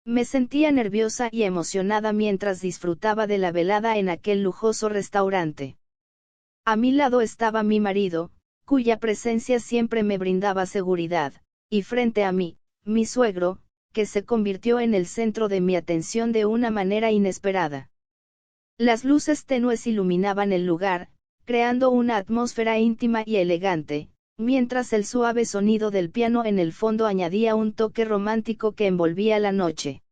Me sentía nerviosa y emocionada mientras disfrutaba de la velada en aquel lujoso restaurante. A mi lado estaba mi marido, cuya presencia siempre me brindaba seguridad, y frente a mí, mi suegro, que se convirtió en el centro de mi atención de una manera inesperada. Las luces tenues iluminaban el lugar, creando una atmósfera íntima y elegante, mientras el suave sonido del piano en el fondo añadía un toque romántico que envolvía la noche.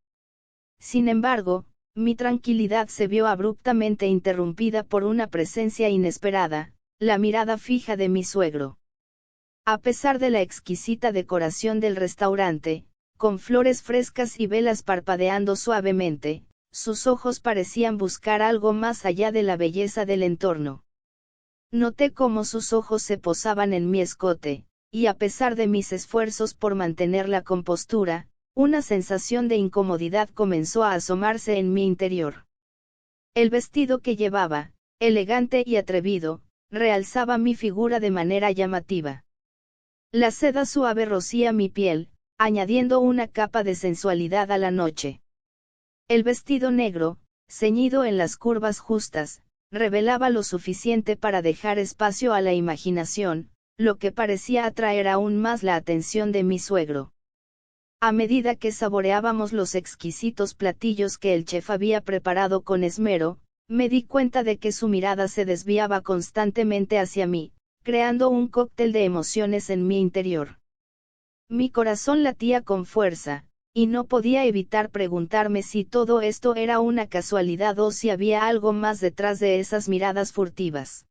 Sin embargo, mi tranquilidad se vio abruptamente interrumpida por una presencia inesperada, la mirada fija de mi suegro. A pesar de la exquisita decoración del restaurante, con flores frescas y velas parpadeando suavemente, sus ojos parecían buscar algo más allá de la belleza del entorno. Noté cómo sus ojos se posaban en mi escote, y a pesar de mis esfuerzos por mantener la compostura, una sensación de incomodidad comenzó a asomarse en mi interior. El vestido que llevaba, elegante y atrevido, realzaba mi figura de manera llamativa. La seda suave rocía mi piel, añadiendo una capa de sensualidad a la noche. El vestido negro, ceñido en las curvas justas, revelaba lo suficiente para dejar espacio a la imaginación, lo que parecía atraer aún más la atención de mi suegro. A medida que saboreábamos los exquisitos platillos que el chef había preparado con esmero, me di cuenta de que su mirada se desviaba constantemente hacia mí, creando un cóctel de emociones en mi interior. Mi corazón latía con fuerza, y no podía evitar preguntarme si todo esto era una casualidad o si había algo más detrás de esas miradas furtivas.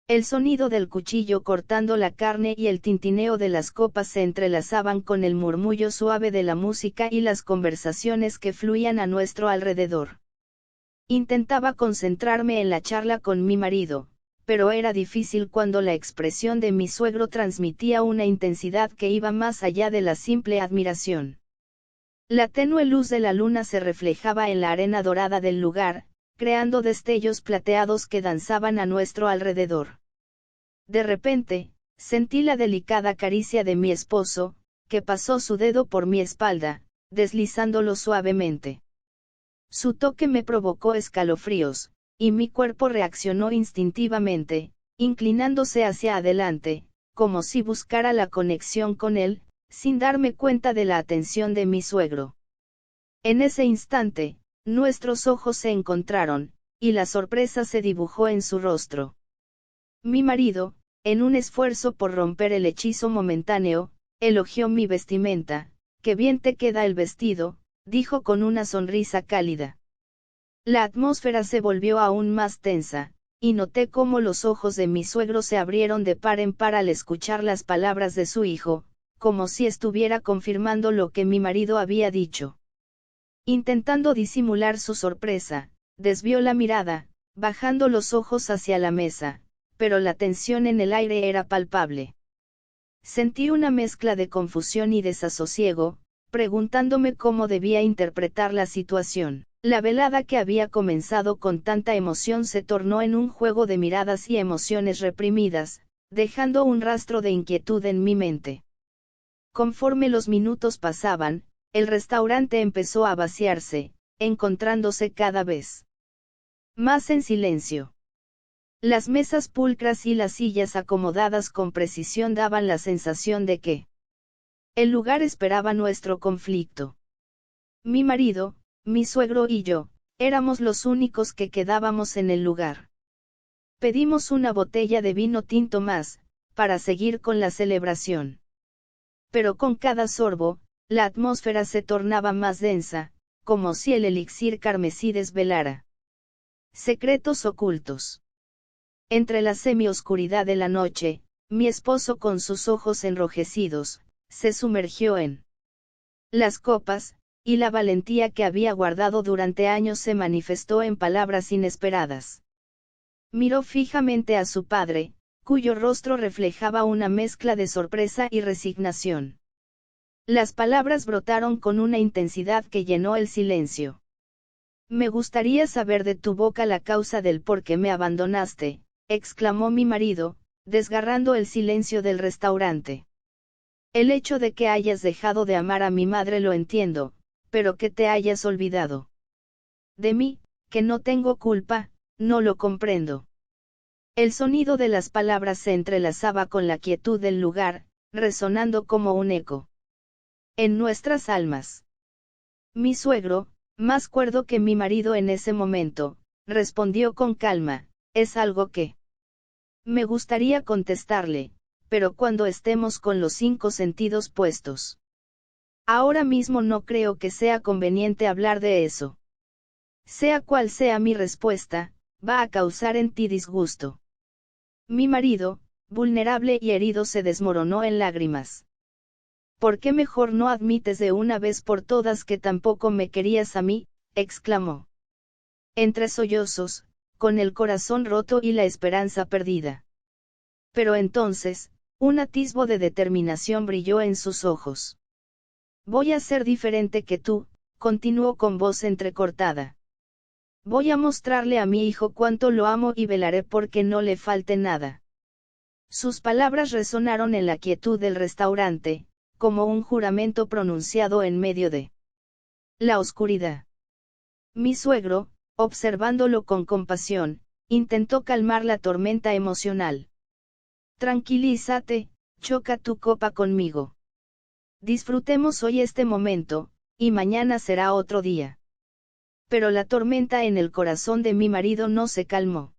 El sonido del cuchillo cortando la carne y el tintineo de las copas se entrelazaban con el murmullo suave de la música y las conversaciones que fluían a nuestro alrededor. Intentaba concentrarme en la charla con mi marido, pero era difícil cuando la expresión de mi suegro transmitía una intensidad que iba más allá de la simple admiración. La tenue luz de la luna se reflejaba en la arena dorada del lugar, creando destellos plateados que danzaban a nuestro alrededor. De repente, sentí la delicada caricia de mi esposo, que pasó su dedo por mi espalda, deslizándolo suavemente. Su toque me provocó escalofríos, y mi cuerpo reaccionó instintivamente, inclinándose hacia adelante, como si buscara la conexión con él, sin darme cuenta de la atención de mi suegro. En ese instante, nuestros ojos se encontraron, y la sorpresa se dibujó en su rostro. Mi marido, en un esfuerzo por romper el hechizo momentáneo, elogió mi vestimenta. «Qué bien te queda el vestido», dijo con una sonrisa cálida. La atmósfera se volvió aún más tensa, y noté cómo los ojos de mi suegro se abrieron de par en par al escuchar las palabras de su hijo, como si estuviera confirmando lo que mi marido había dicho. Intentando disimular su sorpresa, desvió la mirada, bajando los ojos hacia la mesa, pero la tensión en el aire era palpable. Sentí una mezcla de confusión y desasosiego, preguntándome cómo debía interpretar la situación. La velada que había comenzado con tanta emoción se tornó en un juego de miradas y emociones reprimidas, dejando un rastro de inquietud en mi mente. Conforme los minutos pasaban, el restaurante empezó a vaciarse, encontrándose cada vez más en silencio. Las mesas pulcras y las sillas acomodadas con precisión daban la sensación de que el lugar esperaba nuestro conflicto. Mi marido, mi suegro y yo, éramos los únicos que quedábamos en el lugar. Pedimos una botella de vino tinto más, para seguir con la celebración. Pero con cada sorbo, la atmósfera se tornaba más densa, como si el elixir carmesí desvelara secretos ocultos. Entre la semioscuridad de la noche, mi esposo con sus ojos enrojecidos, se sumergió en las copas, y la valentía que había guardado durante años se manifestó en palabras inesperadas. Miró fijamente a su padre, cuyo rostro reflejaba una mezcla de sorpresa y resignación. Las palabras brotaron con una intensidad que llenó el silencio. «Me gustaría saber de tu boca la causa del por qué me abandonaste», exclamó mi marido, desgarrando el silencio del restaurante. «El hecho de que hayas dejado de amar a mi madre lo entiendo, pero que te hayas olvidado de mí, que no tengo culpa, no lo comprendo. El sonido de las palabras se entrelazaba con la quietud del lugar, resonando como un eco en nuestras almas. Mi suegro, más cuerdo que mi marido en ese momento, respondió con calma, es algo que me gustaría contestarle, pero cuando estemos con los 5 sentidos puestos. Ahora mismo no creo que sea conveniente hablar de eso. Sea cual sea mi respuesta, va a causar en ti disgusto. Mi marido, vulnerable y herido, se desmoronó en lágrimas. ¿Por qué mejor no admites de una vez por todas que tampoco me querías a mí?, exclamó. Entre sollozos, con el corazón roto y la esperanza perdida. Pero entonces, un atisbo de determinación brilló en sus ojos. Voy a ser diferente que tú, continuó con voz entrecortada. Voy a mostrarle a mi hijo cuánto lo amo y velaré porque no le falte nada. Sus palabras resonaron en la quietud del restaurante, como un juramento pronunciado en medio de la oscuridad. Mi suegro, observándolo con compasión, intentó calmar la tormenta emocional. Tranquilízate, choca tu copa conmigo. Disfrutemos hoy este momento, y mañana será otro día. Pero la tormenta en el corazón de mi marido no se calmó.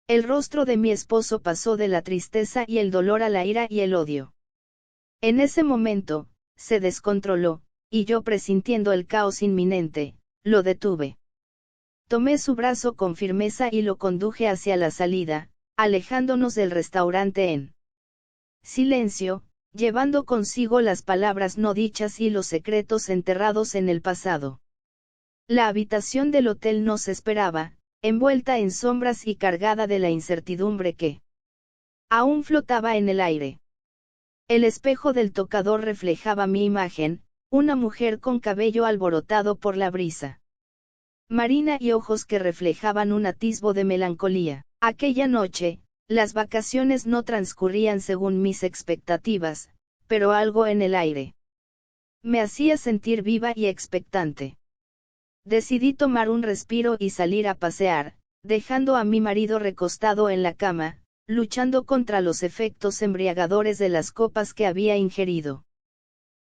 El rostro de mi esposo pasó de la tristeza y el dolor a la ira y el odio. En ese momento, se descontroló, y yo, presintiendo el caos inminente, lo detuve. Tomé su brazo con firmeza y lo conduje hacia la salida, alejándonos del restaurante en silencio, llevando consigo las palabras no dichas y los secretos enterrados en el pasado. La habitación del hotel nos esperaba, envuelta en sombras y cargada de la incertidumbre que aún flotaba en el aire. El espejo del tocador reflejaba mi imagen, una mujer con cabello alborotado por la brisa marina y ojos que reflejaban un atisbo de melancolía. Aquella noche, las vacaciones no transcurrían según mis expectativas, pero algo en el aire me hacía sentir viva y expectante. Decidí tomar un respiro y salir a pasear, dejando a mi marido recostado en la cama, luchando contra los efectos embriagadores de las copas que había ingerido.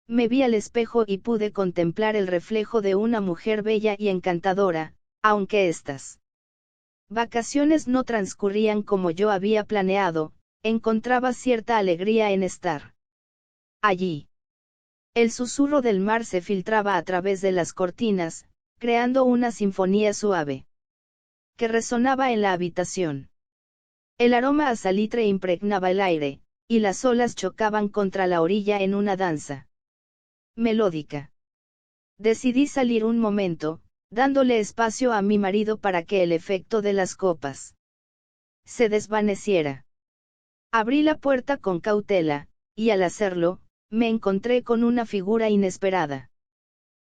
Me vi al espejo y pude contemplar el reflejo de una mujer bella y encantadora, aunque estas vacaciones no transcurrían como yo había planeado, encontraba cierta alegría en estar allí. El susurro del mar se filtraba a través de las cortinas, creando una sinfonía suave que resonaba en la habitación. El aroma a salitre impregnaba el aire, y las olas chocaban contra la orilla en una danza melódica. Decidí salir un momento, dándole espacio a mi marido para que el efecto de las copas se desvaneciera. Abrí la puerta con cautela, y al hacerlo, me encontré con una figura inesperada.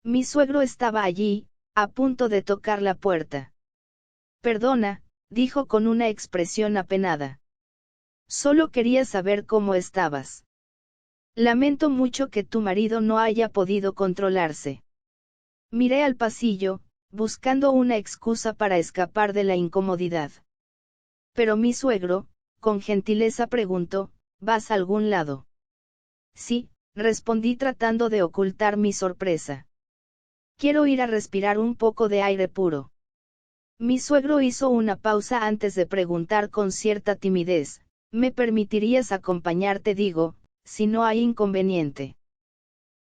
Mi suegro estaba allí, a punto de tocar la puerta. Perdona, dijo con una expresión apenada. Solo quería saber cómo estabas. Lamento mucho que tu marido no haya podido controlarse. Miré al pasillo, buscando una excusa para escapar de la incomodidad. Pero mi suegro, con gentileza preguntó, ¿vas a algún lado? Sí, respondí tratando de ocultar mi sorpresa. Quiero ir a respirar un poco de aire puro. Mi suegro hizo una pausa antes de preguntar con cierta timidez, ¿me permitirías acompañarte? Digo, si no hay inconveniente.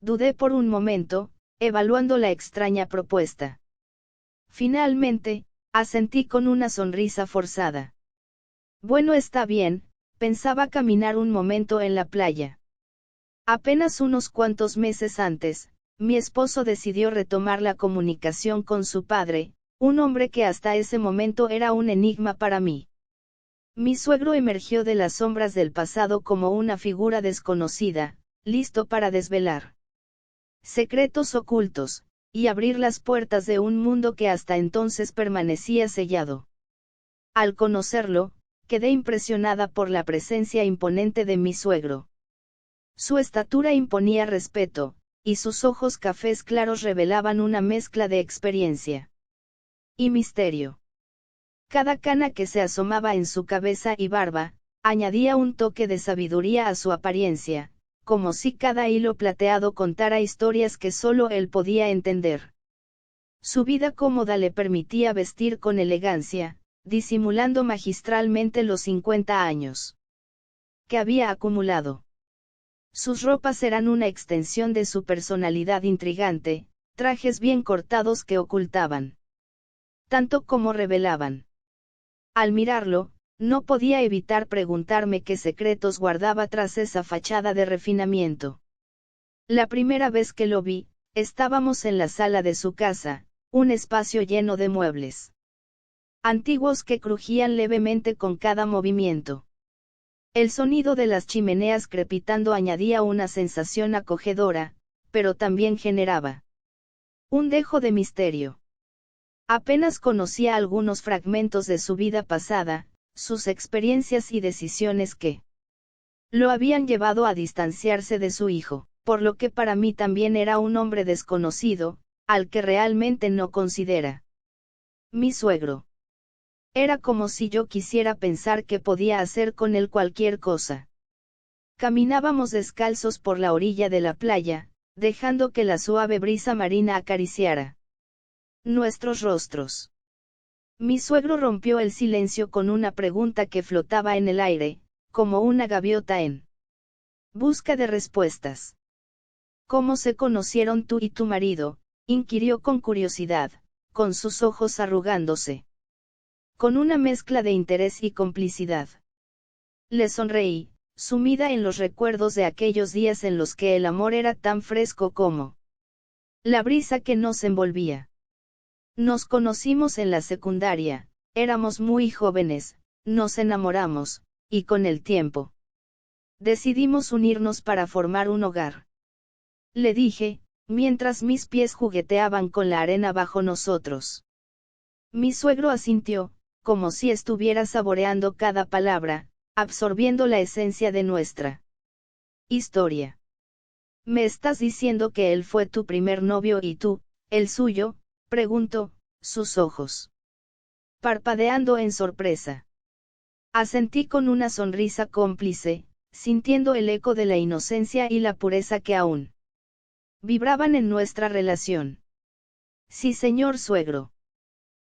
Dudé por un momento, evaluando la extraña propuesta. Finalmente, asentí con una sonrisa forzada. Bueno, está bien, pensaba caminar un momento en la playa. Apenas unos cuantos meses antes, mi esposo decidió retomar la comunicación con su padre, un hombre que hasta ese momento era un enigma para mí. Mi suegro emergió de las sombras del pasado como una figura desconocida, listo para desvelar secretos ocultos, y abrir las puertas de un mundo que hasta entonces permanecía sellado. Al conocerlo, quedé impresionada por la presencia imponente de mi suegro. Su estatura imponía respeto, y sus ojos cafés claros revelaban una mezcla de experiencia y misterio. Cada cana que se asomaba en su cabeza y barba, añadía un toque de sabiduría a su apariencia, como si cada hilo plateado contara historias que solo él podía entender. Su vida cómoda le permitía vestir con elegancia, disimulando magistralmente los 50 años que había acumulado. Sus ropas eran una extensión de su personalidad intrigante, trajes bien cortados que ocultaban tanto como revelaban. Al mirarlo, no podía evitar preguntarme qué secretos guardaba tras esa fachada de refinamiento. La primera vez que lo vi, estábamos en la sala de su casa, un espacio lleno de muebles antiguos que crujían levemente con cada movimiento. El sonido de las chimeneas crepitando añadía una sensación acogedora, pero también generaba un dejo de misterio. Apenas conocía algunos fragmentos de su vida pasada, sus experiencias y decisiones que lo habían llevado a distanciarse de su hijo, por lo que para mí también era un hombre desconocido, al que realmente no considera mi suegro. Era como si yo quisiera pensar que podía hacer con él cualquier cosa. Caminábamos descalzos por la orilla de la playa, dejando que la suave brisa marina acariciara nuestros rostros. Mi suegro rompió el silencio con una pregunta que flotaba en el aire, como una gaviota en busca de respuestas. ¿Cómo se conocieron tú y tu marido?, inquirió con curiosidad, con sus ojos arrugándose. Con una mezcla de interés y complicidad. Le sonreí, sumida en los recuerdos de aquellos días en los que el amor era tan fresco como la brisa que nos envolvía. Nos conocimos en la secundaria, éramos muy jóvenes, nos enamoramos, y con el tiempo decidimos unirnos para formar un hogar. Le dije, mientras mis pies jugueteaban con la arena bajo nosotros. Mi suegro asintió, como si estuviera saboreando cada palabra, absorbiendo la esencia de nuestra historia. ¿Me estás diciendo que él fue tu primer novio y tú, el suyo?, preguntó, sus ojos parpadeando en sorpresa. Asentí con una sonrisa cómplice, sintiendo el eco de la inocencia y la pureza que aún vibraban en nuestra relación. Sí, señor suegro.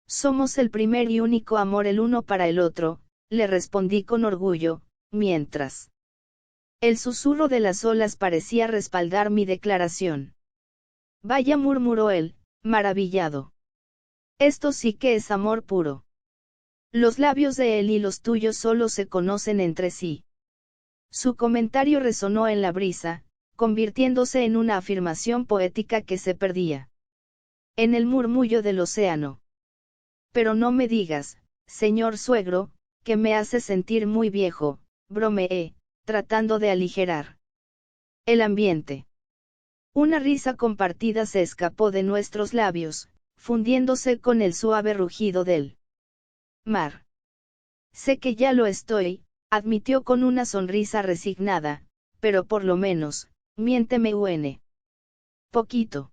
Somos el primer y único amor el uno para el otro, le respondí con orgullo, mientras el susurro de las olas parecía respaldar mi declaración. Vaya, murmuró él, maravillado. Esto sí que es amor puro. Los labios de él y los tuyos solo se conocen entre sí. Su comentario resonó en la brisa, convirtiéndose en una afirmación poética que se perdía en el murmullo del océano. Pero no me digas, señor suegro, que me hace sentir muy viejo, bromeé, tratando de aligerar el ambiente. Una risa compartida se escapó de nuestros labios, fundiéndose con el suave rugido del mar. Sé que ya lo estoy, admitió con una sonrisa resignada, pero por lo menos, miénteme poquito.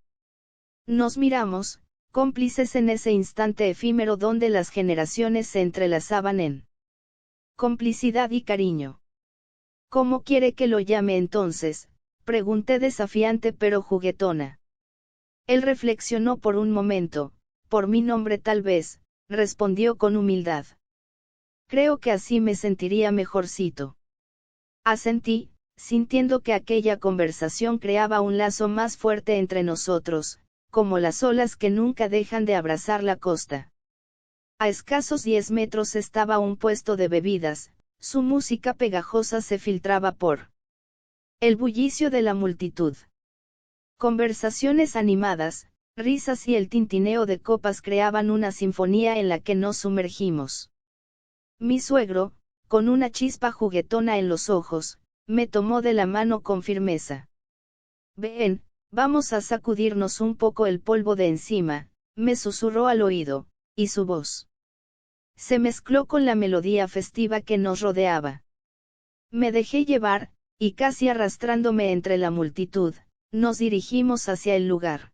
Nos miramos, cómplices en ese instante efímero donde las generaciones se entrelazaban en complicidad y cariño. ¿Cómo quiere que lo llame entonces?, pregunté desafiante pero juguetona. Él reflexionó por un momento. Por mi nombre tal vez, respondió con humildad. Creo que así me sentiría mejorcito. Asentí, sintiendo que aquella conversación creaba un lazo más fuerte entre nosotros, como las olas que nunca dejan de abrazar la costa. A escasos 10 metros estaba un puesto de bebidas, su música pegajosa se filtraba por el bullicio de la multitud. Conversaciones animadas, risas y el tintineo de copas creaban una sinfonía en la que nos sumergimos. Mi suegro, con una chispa juguetona en los ojos, me tomó de la mano con firmeza. Ven, vamos a sacudirnos un poco el polvo de encima, me susurró al oído, y su voz se mezcló con la melodía festiva que nos rodeaba. Me dejé llevar, y casi arrastrándome entre la multitud, nos dirigimos hacia el lugar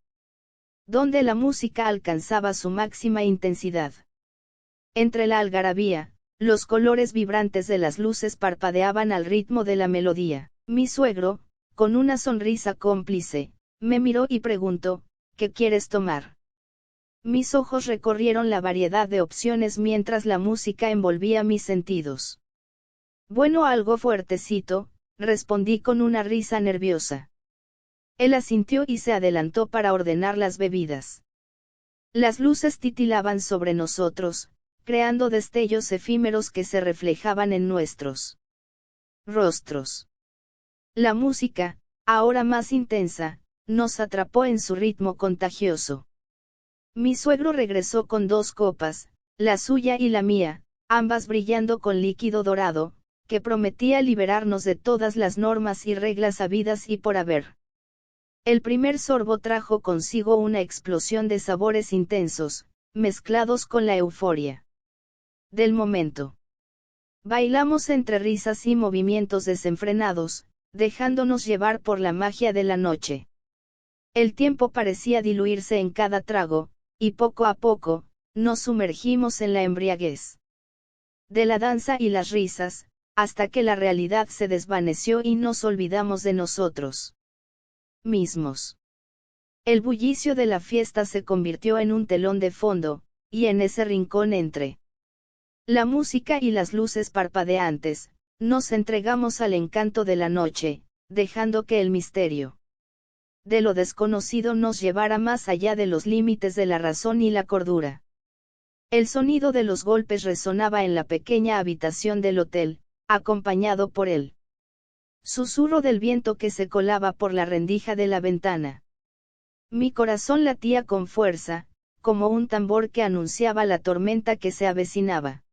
donde la música alcanzaba su máxima intensidad. Entre la algarabía, los colores vibrantes de las luces parpadeaban al ritmo de la melodía. Mi suegro, con una sonrisa cómplice, me miró y preguntó, ¿qué quieres tomar? Mis ojos recorrieron la variedad de opciones mientras la música envolvía mis sentidos. Bueno, algo fuertecito, respondí con una risa nerviosa. Él asintió y se adelantó para ordenar las bebidas. Las luces titilaban sobre nosotros, creando destellos efímeros que se reflejaban en nuestros rostros. La música, ahora más intensa, nos atrapó en su ritmo contagioso. Mi suegro regresó con 2 copas, la suya y la mía, ambas brillando con líquido dorado, que prometía liberarnos de todas las normas y reglas habidas y por haber. El primer sorbo trajo consigo una explosión de sabores intensos, mezclados con la euforia del momento. Bailamos entre risas y movimientos desenfrenados, dejándonos llevar por la magia de la noche. El tiempo parecía diluirse en cada trago, y poco a poco, nos sumergimos en la embriaguez de la danza y las risas, hasta que la realidad se desvaneció y nos olvidamos de nosotros mismos. El bullicio de la fiesta se convirtió en un telón de fondo, y en ese rincón entre la música y las luces parpadeantes, nos entregamos al encanto de la noche, dejando que el misterio de lo desconocido nos llevara más allá de los límites de la razón y la cordura. El sonido de los golpes resonaba en la pequeña habitación del hotel, acompañado por el susurro del viento que se colaba por la rendija de la ventana. Mi corazón latía con fuerza, como un tambor que anunciaba la tormenta que se avecinaba.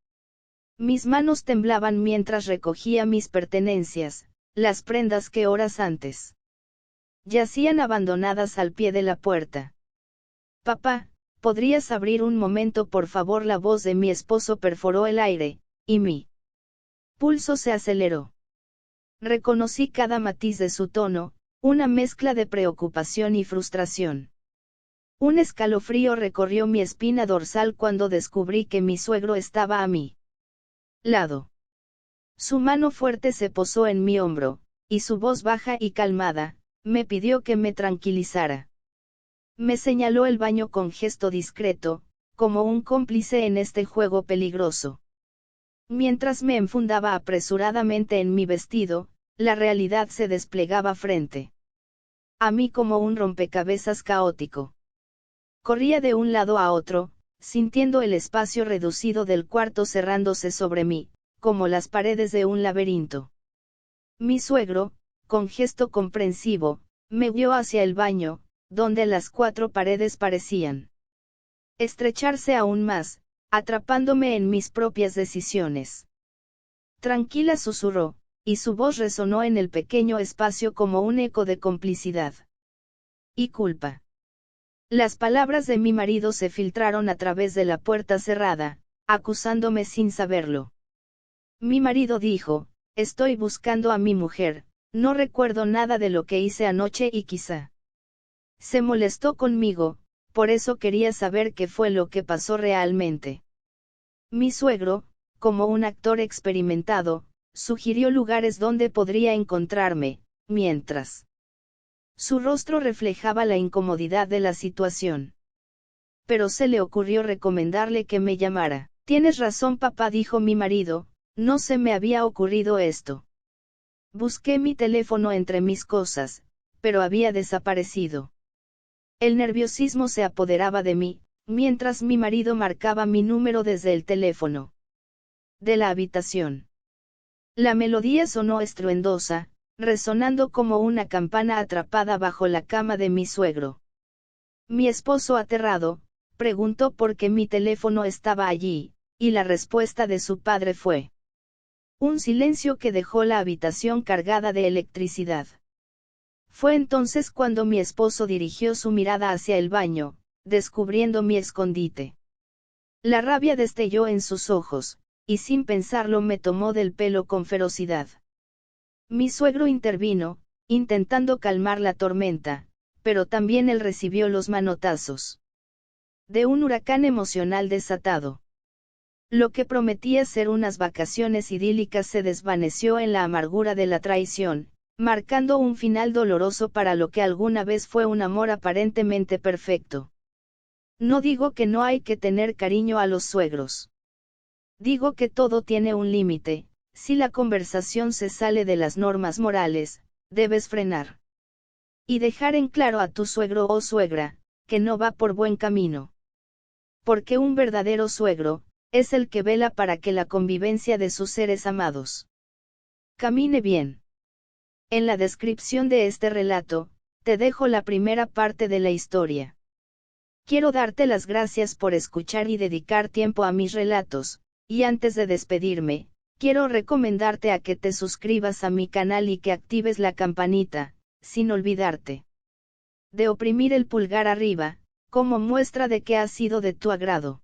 Mis manos temblaban mientras recogía mis pertenencias, las prendas que horas antes yacían abandonadas al pie de la puerta. Papá, ¿podrías abrir un momento por favor? La voz de mi esposo perforó el aire, y mi pulso se aceleró. Reconocí cada matiz de su tono, una mezcla de preocupación y frustración. Un escalofrío recorrió mi espina dorsal cuando descubrí que mi suegro estaba a mi lado. Su mano fuerte se posó en mi hombro, y su voz baja y calmada, me pidió que me tranquilizara. Me señaló el baño con gesto discreto, como un cómplice en este juego peligroso. Mientras me enfundaba apresuradamente en mi vestido, la realidad se desplegaba frente a mí como un rompecabezas caótico. Corría de un lado a otro, sintiendo el espacio reducido del cuarto cerrándose sobre mí, como las paredes de un laberinto. Mi suegro, con gesto comprensivo, me guió hacia el baño, donde las 4 paredes parecían estrecharse aún más, atrapándome en mis propias decisiones. Tranquila, susurró, y su voz resonó en el pequeño espacio como un eco de complicidad y culpa. Las palabras de mi marido se filtraron a través de la puerta cerrada, acusándome sin saberlo. Mi marido dijo, estoy buscando a mi mujer, no recuerdo nada de lo que hice anoche y quizá se molestó conmigo, por eso quería saber qué fue lo que pasó realmente. Mi suegro, como un actor experimentado, sugirió lugares donde podría encontrarme, mientras su rostro reflejaba la incomodidad de la situación. Pero se le ocurrió recomendarle que me llamara. Tienes razón, papá, dijo mi marido, no se me había ocurrido esto. Busqué mi teléfono entre mis cosas, pero había desaparecido. El nerviosismo se apoderaba de mí, mientras mi marido marcaba mi número desde el teléfono de la habitación. La melodía sonó estruendosa, resonando como una campana atrapada bajo la cama de mi suegro. Mi esposo, aterrado, preguntó por qué mi teléfono estaba allí, y la respuesta de su padre fue un silencio que dejó la habitación cargada de electricidad. Fue entonces cuando mi esposo dirigió su mirada hacia el baño, descubriendo mi escondite. La rabia destelló en sus ojos, y sin pensarlo me tomó del pelo con ferocidad. Mi suegro intervino, intentando calmar la tormenta, pero también él recibió los manotazos de un huracán emocional desatado. Lo que prometía ser unas vacaciones idílicas se desvaneció en la amargura de la traición, marcando un final doloroso para lo que alguna vez fue un amor aparentemente perfecto. No digo que no hay que tener cariño a los suegros. Digo que todo tiene un límite. Si la conversación se sale de las normas morales, debes frenar. Y dejar en claro a tu suegro o suegra, que no va por buen camino. Porque un verdadero suegro, es el que vela para que la convivencia de sus seres amados camine bien. En la descripción de este relato, te dejo la primera parte de la historia. Quiero darte las gracias por escuchar y dedicar tiempo a mis relatos, y antes de despedirme, quiero recomendarte a que te suscribas a mi canal y que actives la campanita, sin olvidarte de oprimir el pulgar arriba, como muestra de que ha sido de tu agrado.